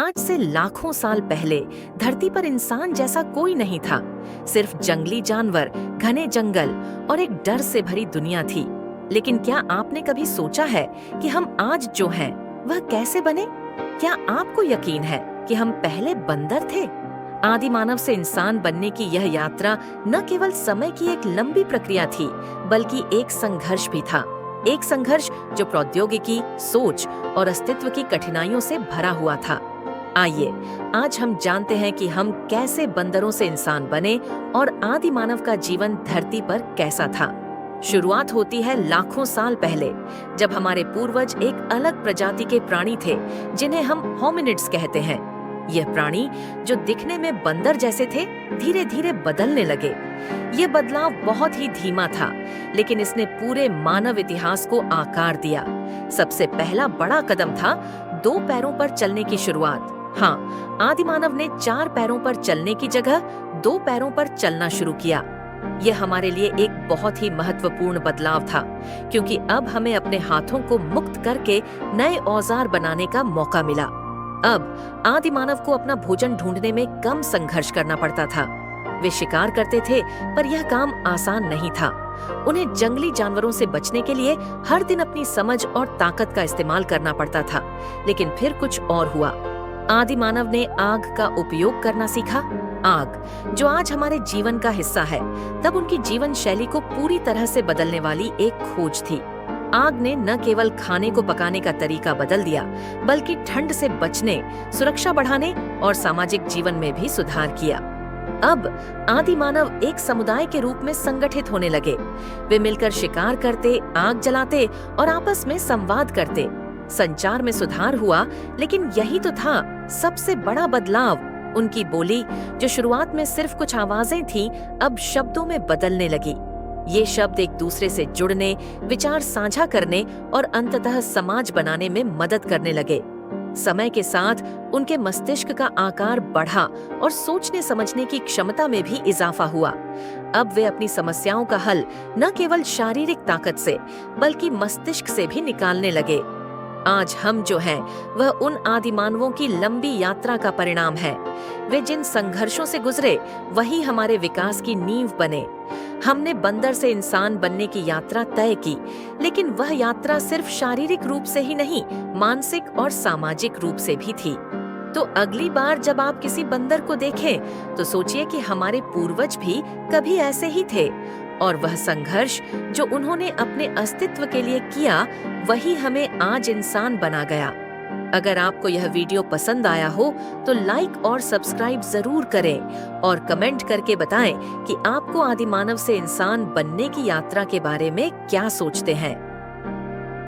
आज से लाखों साल पहले धरती पर इंसान जैसा कोई नहीं था। सिर्फ जंगली जानवर, घने जंगल और एक डर से भरी दुनिया थी। लेकिन क्या आपने कभी सोचा है कि हम आज जो हैं वह कैसे बने? क्या आपको यकीन है कि हम पहले बंदर थे? आदि मानव से इंसान बनने की यह यात्रा न केवल समय की एक लंबी प्रक्रिया थी, बल्कि एक संघर्ष भी था। एक संघर्ष जो प्रौद्योगिकी, सोच और अस्तित्व की कठिनाइयों से भरा हुआ था। आइए आज हम जानते हैं कि हम कैसे बंदरों से इंसान बने और आदि मानव का जीवन धरती पर कैसा था। शुरुआत होती है लाखों साल पहले, जब हमारे पूर्वज एक अलग प्रजाति के प्राणी थे जिन्हें हम होमिनिड्स कहते हैं। यह प्राणी जो दिखने में बंदर जैसे थे, धीरे धीरे बदलने लगे। ये बदलाव बहुत ही धीमा था, लेकिन इसने पूरे मानव इतिहास को आकार दिया। सबसे पहला बड़ा कदम था 2 पैरों पर चलने की शुरुआत। हाँ, आदि मानव ने 4 पैरों पर चलने की जगह 2 पैरों पर चलना शुरू किया। यह हमारे लिए एक बहुत ही महत्वपूर्ण बदलाव था, क्योंकि अब हमें अपने हाथों को मुक्त करके नए औजार बनाने का मौका मिला। अब आदि मानव को अपना भोजन ढूंढने में कम संघर्ष करना पड़ता था। वे शिकार करते थे, पर यह काम आसान नहीं था। उन्हें जंगली जानवरों से बचने के लिए हर दिन अपनी समझ और ताकत का इस्तेमाल करना पड़ता था। लेकिन फिर कुछ और हुआ। आदि मानव ने आग का उपयोग करना सीखा। आग, जो आज हमारे जीवन का हिस्सा है, तब उनकी जीवन शैली को पूरी तरह से बदलने वाली एक खोज थी। आग ने न केवल खाने को पकाने का तरीका बदल दिया, बल्कि ठंड से बचने, सुरक्षा बढ़ाने और सामाजिक जीवन में भी सुधार किया। अब आदि मानव एक समुदाय के रूप में संगठित होने लगे। वे मिलकर शिकार करते, आग जलाते और आपस में संवाद करते। संचार में सुधार हुआ, लेकिन यही तो था सबसे बड़ा बदलाव। उनकी बोली, जो शुरुआत में सिर्फ कुछ आवाजें थीं, अब शब्दों में बदलने लगी। ये शब्द एक दूसरे से जुड़ने, विचार साझा करने और अंततः समाज बनाने में मदद करने लगे। समय के साथ उनके मस्तिष्क का आकार बढ़ा और सोचने समझने की क्षमता में भी इजाफा हुआ। अब वे अपनी समस्याओं का हल न केवल शारीरिक ताकत से, बल्कि मस्तिष्क से भी निकालने लगे। आज हम जो हैं, वह उन आदि मानवों की लंबी यात्रा का परिणाम है। वे जिन संघर्षों से गुजरे, वही हमारे विकास की नींव बने। हमने बंदर से इंसान बनने की यात्रा तय की, लेकिन वह यात्रा सिर्फ शारीरिक रूप से ही नहीं, मानसिक और सामाजिक रूप से भी थी। तो अगली बार जब आप किसी बंदर को देखें, तो सोचिए कि हमारे पूर्वज भी कभी ऐसे ही थे, और वह संघर्ष जो उन्होंने अपने अस्तित्व के लिए किया, वही हमें आज इंसान बना गया। अगर आपको यह वीडियो पसंद आया हो तो लाइक और सब्सक्राइब जरूर करें और कमेंट करके बताएं कि आपको आदि मानव से इंसान बनने की यात्रा के बारे में क्या सोचते हैं।